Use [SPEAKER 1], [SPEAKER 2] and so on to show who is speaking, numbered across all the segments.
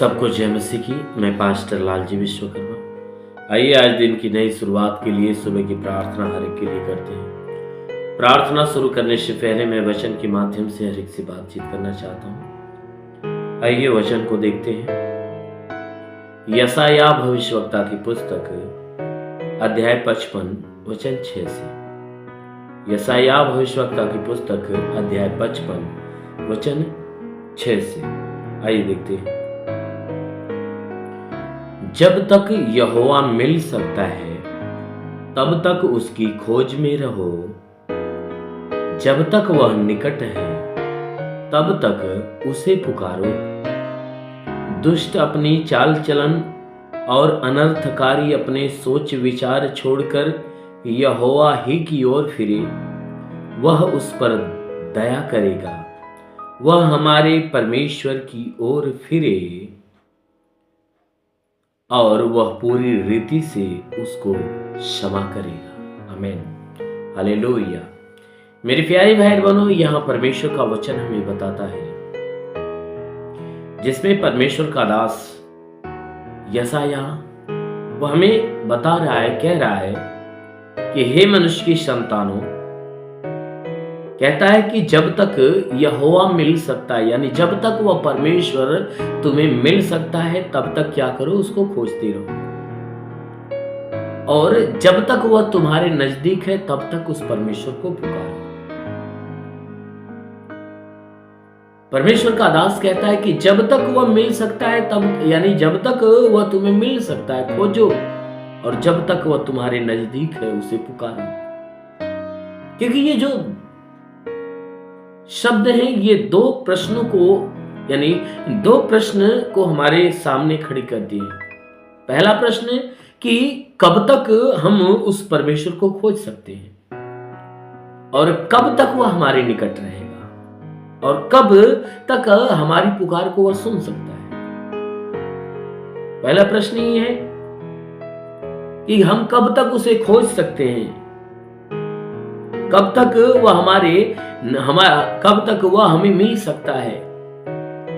[SPEAKER 1] सबको जय मसीह की। मैं पास्टर लालजी विश्वकर्मा। आइए आज दिन की नई शुरुआत के लिए सुबह की प्रार्थना हर एक के लिए करते हैं। प्रार्थना शुरू करने से पहले मैं वचन के माध्यम से हर एक से बातचीत करना चाहता हूँ। आइए वचन को देखते हैं। यशायाह भविष्यवक्ता की पुस्तक अध्याय 55 वचन 6 से। यशायाह भविष्यवक्ता की पुस्तक अध्याय 55 वचन 6 से। आइए देखते हैं। जब तक यहोवा मिल सकता है तब तक उसकी खोज में रहो। जब तक वह निकट है तब तक उसे पुकारो। दुष्ट अपनी चाल चलन और अनर्थकारी अपने सोच विचार छोड़कर यहोवा ही की ओर फिरे। वह उस पर दया करेगा। वह हमारे परमेश्वर की ओर फिरे और वह पूरी रीति से उसको क्षमा करेगा। आमीन, हालेलुया। मेरे प्यारे भाई बहनों, यहाँ परमेश्वर का वचन हमें बताता है जिसमें परमेश्वर का दास यशायाह वो हमें बता रहा है, कह रहा है कि हे मनुष्य की संतानों, कहता है कि जब तक यहोवा मिल सकता है, यानी जब तक वह परमेश्वर तुम्हें मिल सकता है तब तक क्या करो, उसको खोजते रहो। और जब तक वह तुम्हारे नजदीक है तब तक उस परमेश्वर को पुकारो। परमेश्वर का दास कहता है कि जब तक वह मिल सकता है तब, यानी जब तक वह तुम्हें मिल सकता है खोजो, और जब तक वह तुम्हारे नजदीक है उसे पुकारो। क्योंकि ये जो शब्द हैं ये दो प्रश्नों को, यानी दो प्रश्न को हमारे सामने खड़ी कर दिए। पहला प्रश्न कि कब तक हम उस परमेश्वर को खोज सकते हैं और कब तक वह हमारे निकट रहेगा और कब तक हमारी पुकार को वह सुन सकता है। पहला प्रश्न ये है कि हम कब तक उसे खोज सकते हैं, कब तक वह कब तक वह हमें मिल सकता है।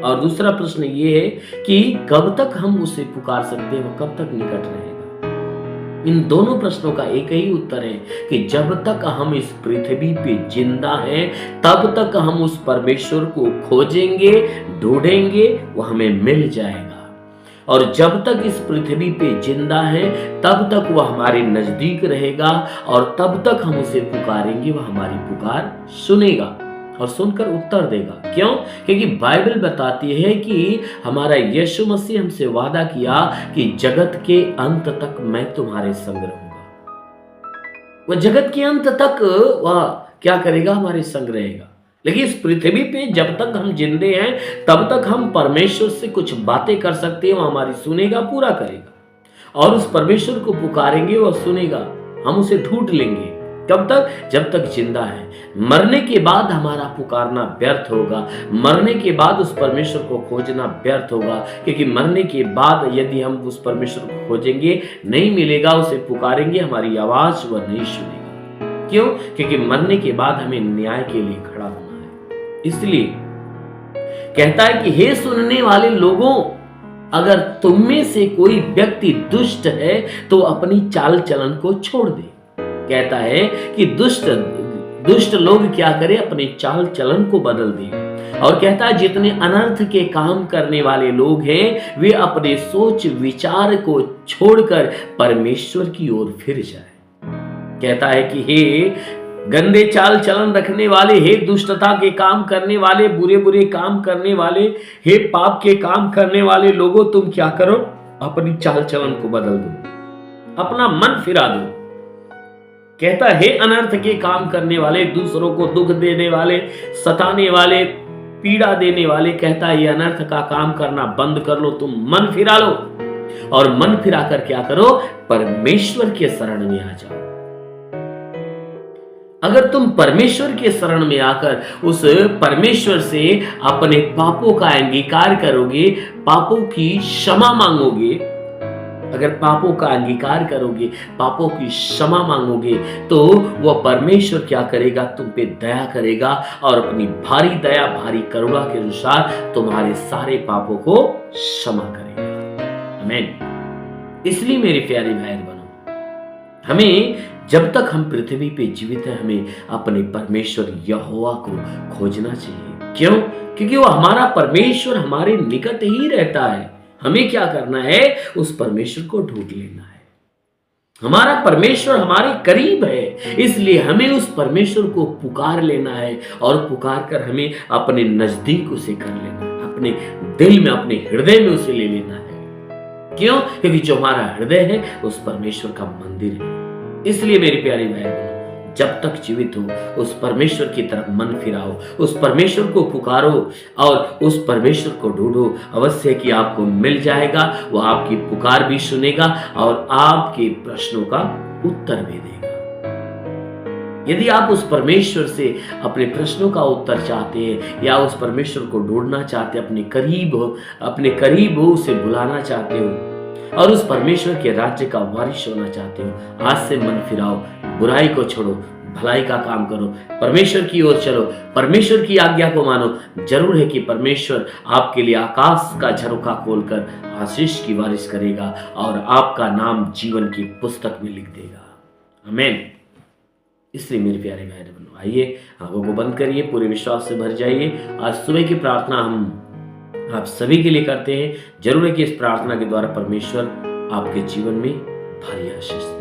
[SPEAKER 1] और दूसरा प्रश्न ये है कि कब तक हम उसे पुकार सकते हैं, वह कब तक निकट रहेगा। इन दोनों प्रश्नों का एक ही उत्तर है कि जब तक हम इस पृथ्वी पे जिंदा हैं तब तक हम उस परमेश्वर को खोजेंगे, ढूंढेंगे, वह हमें मिल जाएगा। और जब तक इस पृथ्वी पे जिंदा है तब तक वह हमारे नजदीक रहेगा और तब तक हम उसे पुकारेंगे, वह हमारी पुकार सुनेगा और सुनकर उत्तर देगा। क्यों? क्योंकि बाइबल बताती है कि हमारा यीशु मसीह हमसे वादा किया कि जगत के अंत तक मैं तुम्हारे संग रहूंगा। वह जगत के अंत तक वह क्या करेगा, हमारे संग रहेगा। लेकिन इस पृथ्वी पे जब तक हम जिंदे हैं तब तक हम परमेश्वर से कुछ बातें कर सकते हैं, वो हमारी सुनेगा, पूरा करेगा। और उस परमेश्वर को पुकारेंगे, वह सुनेगा, हम उसे ढूंढ लेंगे। कब तक? जब तक जिंदा है। मरने के बाद हमारा पुकारना व्यर्थ होगा। मरने के बाद उस परमेश्वर को खोजना व्यर्थ होगा, क्योंकि मरने के बाद यदि हम उस परमेश्वर को खोजेंगे, नहीं मिलेगा, उसे पुकारेंगे, हमारी आवाज वह नहीं सुनेगा। क्यों? क्योंकि मरने के बाद हमें न्याय के लिए खड़ा होना है। इसलिए कहता है कि हे सुनने वाले लोगों, अगर तुम में से कोई व्यक्ति दुष्ट है तो अपनी चाल चलन को छोड़ दे। कहता है कि दुष्ट लोग क्या करें, अपनी चाल चलन को बदल दे। और कहता है जितने अनर्थ के काम करने वाले लोग हैं वे अपने सोच विचार को छोड़कर परमेश्वर की ओर फिर जाए। कहता है कि हे गंदे चाल चलन रखने वाले, हे दुष्टता के काम करने वाले, बुरे बुरे काम करने वाले, हे पाप के काम करने वाले लोगों, तुम क्या करो, अपनी चाल चलन को बदल दो, अपना मन फिरा दो। कहता है हे अनर्थ के काम करने वाले, दूसरों को दुख देने वाले, सताने वाले, पीड़ा देने वाले, कहता है ये अनर्थ का काम करना बंद कर लो, तुम मन फिरा लो। और मन फिरा कर क्या करो, परमेश्वर के शरण में आ जाओ। अगर तुम परमेश्वर के शरण में आकर उस परमेश्वर से अपने पापों का अंगीकार करोगे, पापों की क्षमा मांगोगे, अगर पापों का अंगीकार करोगे, पापों की क्षमा मांगोगे, तो वह परमेश्वर क्या करेगा, तुम पे दया करेगा और अपनी भारी दया, भारी करुणा के अनुसार तुम्हारे सारे पापों को क्षमा करेगा। आमीन। इसलिए मेरे प्यारे भाई बहनों, हमें जब तक हम पृथ्वी पे जीवित हैं, हमें अपने परमेश्वर यहोवा को खोजना चाहिए। क्यों? क्योंकि वो हमारा परमेश्वर हमारे निकट ही रहता है। हमें क्या करना है, उस परमेश्वर को ढूंढ लेना है। हमारा परमेश्वर हमारे करीब है, इसलिए हमें उस परमेश्वर को पुकार लेना है और पुकार कर हमें अपने नजदीक उसे कर लेना है, अपने दिल में, अपने हृदय में उसे ले लेना है। क्यों? क्योंकि जो हमारा हृदय है उस परमेश्वर का मंदिर है। इसलिए मेरे प्यारे भाई बहनों, जब तक जीवित हो उस परमेश्वर की तरफ मन फिराओ, उस परमेश्वर को पुकारो और उस परमेश्वर को ढूंढो। अवश्य कि आपको मिल जाएगा, वो आपकी पुकार भी सुनेगा और आपके प्रश्नों का उत्तर भी देगा। यदि आप उस परमेश्वर से अपने प्रश्नों का उत्तर चाहते हैं या उस परमेश्वर को ढूंढना चाहते हैं, अपने करीब हो, उसे बुलाना चाहते हो और उस परमेश्वर के राज्य का वारिस होना चाहते हो, आज से मन फिराओ, बुराई को छोड़ो, भलाई का काम करो, परमेश्वर की ओर चलो, परमेश्वर की आज्ञा को मानो। जरूर है कि परमेश्वर आपके लिए आकाश का झरोखा खोलकर आशीष की बारिश करेगा और आपका नाम जीवन की पुस्तक में लिख देगा। आमीन। इसलिए मेरे प्यारे भाई बहनों, आइए आंखों को बंद करिए, पूरे विश्वास से भर जाइए। आज सुबह की प्रार्थना हम आप सभी के लिए करते हैं। जरूर है कि इस प्रार्थना के द्वारा परमेश्वर आपके जीवन में भारी आशीष देगा।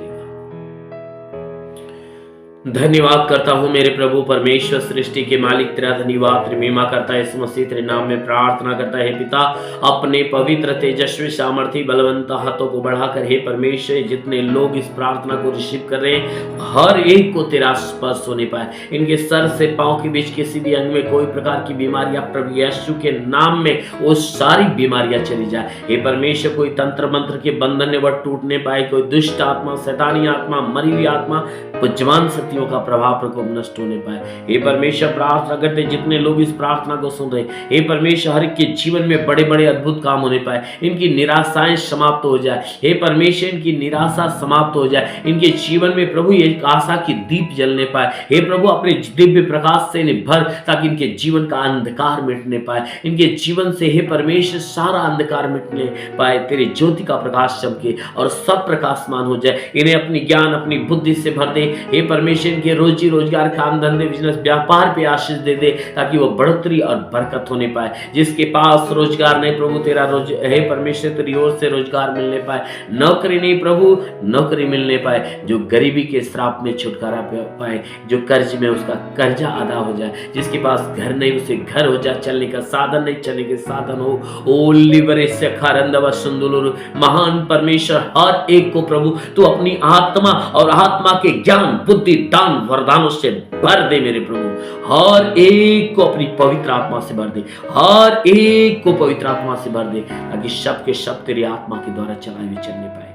[SPEAKER 1] धन्यवाद करता हूँ मेरे प्रभु परमेश्वर, सृष्टि के मालिक, तेरा धन्यवाद, तेरी महिमा करता है। इस मसीह तेरे नाम में प्रार्थना करता है पिता, अपने पवित्र तेजस्वी सामर्थी बलवंत हाथों को बढ़ाकर हे परमेश्वर, जितने लोग इस प्रार्थना को रिसीव कर रहे हैं, हर एक को तेरा स्पर्श होने पाए। इनके सर से पांव के बीच किसी भी अंग में कोई प्रकार की बीमारियां प्रभु यीशु के नाम में वो सारी बीमारियां चली जाए। हे परमेश्वर, कोई तंत्र मंत्र के बंधन वह टूटने पाए, कोई दुष्ट आत्मा, शैतानी आत्मा, मरी हुई आत्मा, बुद्धिमान शक्तियों का प्रभाव प्रकोप नष्ट होने पाए। हे परमेश्वर, प्रार्थना करते जितने लोग इस प्रार्थना को सुन रहे, हे परमेश्वर, हर एक के जीवन में बड़े बड़े अद्भुत काम होने पाए, इनकी निराशाएं समाप्त हो जाए। हे परमेश्वर, इनकी निराशा समाप्त हो जाए, इनके जीवन में प्रभु एक आशा की दीप जलने पाए। हे प्रभु, अपने दिव्य प्रकाश से इन्हें भर, ताकि इनके जीवन का अंधकार मिटने पाए, इनके जीवन से हे परमेश्वर सारा अंधकार मिटने पाए, तेरे ज्योति का प्रकाश चमके और सब प्रकाशमान हो जाए। इन्हें अपनी ज्ञान, अपनी बुद्धि से भर दे। हे परमेश्वर, इनके रोजी रोजगार, काम धंधे, बिजनेस, व्यापार पे आशीष दे दे, ताकि वो बढ़ोतरी और बरकत होने पाए। जिसके पास रोजगार नहीं प्रभु, तेरा हे परमेश्वर तेरी ओर से रोजगार मिलने पाए। नौकरी नहीं प्रभु, नौकरी मिलने पाए। जो गरीबी के श्राप में छुटकारा पाए, जो कर्ज में उसका कर्जा अदा हो जाए। जिसके पास घर नहीं उसे घर हो जाए, चलने का साधन नहीं चलने के साधन हो। ओ लिवरे से खारंदवा सुंदुलुरु, महान परमेश्वर, हर एक को प्रभु तू अपनी आत्मा और आत्मा के ज्ञान, बुद्धि, दान, वरदानों से भर दे मेरे प्रभु। हर एक को अपनी पवित्र आत्मा से भर दे, हर एक को पवित्र आत्मा से भर दे, ताकि सब के सब तेरी आत्मा के द्वारा चलाए हुए चलने पाए।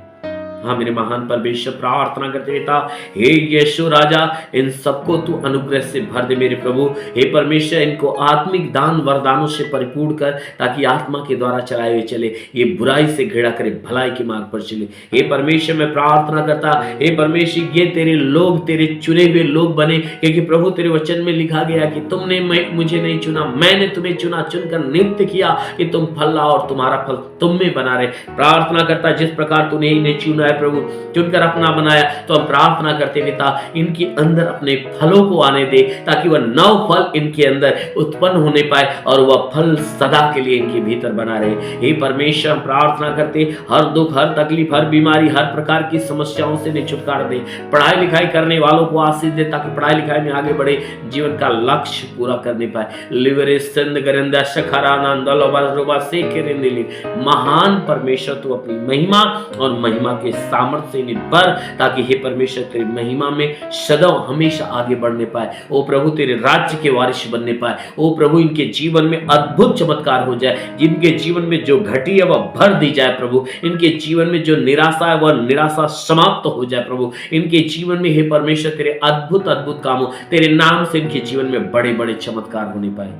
[SPEAKER 1] हाँ मेरे महान परमेश्वर, प्रार्थना करते पिता, हे यीशु राजा, इन सबको तू अनुग्रह से भर दे मेरे प्रभु। हे परमेश्वर, इनको आत्मिक दान वरदानों से परिपूर्ण कर, ताकि आत्मा के द्वारा चलाए हुए चले, ये बुराई से घृणा करे, भलाई के मार्ग पर चले। हे परमेश्वर, मैं प्रार्थना करता, हे परमेश्वर, ये तेरे लोग, तेरे चुने हुए लोग बने, क्योंकि प्रभु तेरे वचन में लिखा गया कि तुमने मुझे नहीं चुना, मैंने तुम्हें चुना, चुनकर नियुक्त किया कि तुम फल लाओ और तुम्हारा फल तुम में बना रहे। प्रार्थना करता, जिस प्रकार तूने इन्हें चुना है प्रभु, चुनकर अपना बनाया, तो हम प्रार्थना करते पिता, इनके अंदर अपने फलों को आने दे, ताकि वह नव फल इनके अंदर उत्पन्न होने पाए और वह फल सदा के लिए इनके भीतर बना रहे। हे परमेश्वर, हम प्रार्थना करते, हर दुख, हर तकलीफ, हर बीमारी, हर प्रकार की समस्याओं से छुटकारा दे। पढ़ाई लिखाई करने वालों को आशीष दे, ताकि पढ़ाई लिखाई में आगे बढ़े, जीवन का लक्ष्य पूरा करने पाए। लिवरे संद गरंदा शखरानंद लोबा से केरेंदिली, महान परमेश्वर, तू अपनी महिमा और महिमा के सामर्थ्य से निर्भर, ताकि हे परमेश्वर तेरी महिमा में सदा हमेशा आगे बढ़ने पाए। ओ प्रभु, तेरे राज्य के वारिस बनने पाए। ओ प्रभु, इनके जीवन में अद्भुत चमत्कार हो जाए, जिनके जीवन में जो घटी है वह भर दी जाए प्रभु। इनके जीवन में जो निराशा है वह निराशा समाप्त हो जाए प्रभु। इनके जीवन में हे परमेश्वर तेरे अद्भुत अद्भुत काम हो, तेरे नाम से इनके जीवन में बड़े बड़े चमत्कार होने पाए।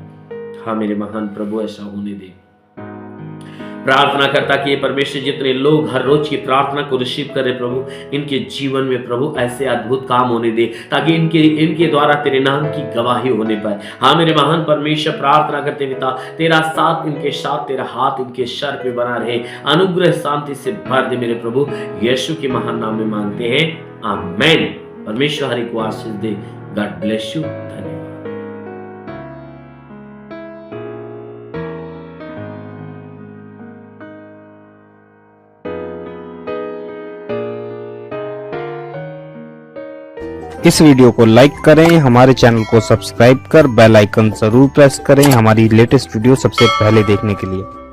[SPEAKER 1] हाँ मेरे महान प्रभु, ऐसा होने दे। प्रार्थना करता कि ये परमेश्वर जितने लोग हर रोज की प्रार्थना को रिसीव करे प्रभु, इनके जीवन में प्रभु ऐसे अद्भुत काम होने दे, ताकि इनके द्वारा तेरे नाम की गवाही होने पाए। हाँ मेरे महान परमेश्वर, प्रार्थना करते पिता, तेरा साथ इनके साथ, तेरा हाथ इनके सर पे बना रहे, अनुग्रह शांति से भर दे मेरे प्रभु, यीशु के महान नाम में मांगते हैं, आमीन। परमेश्वर हरि को आशीष दे। God bless you. धन्यवाद।
[SPEAKER 2] इस वीडियो को लाइक करें, हमारे चैनल को सब्सक्राइब कर बेल आइकन जरूर प्रेस करें हमारी लेटेस्ट वीडियो सबसे पहले देखने के लिए।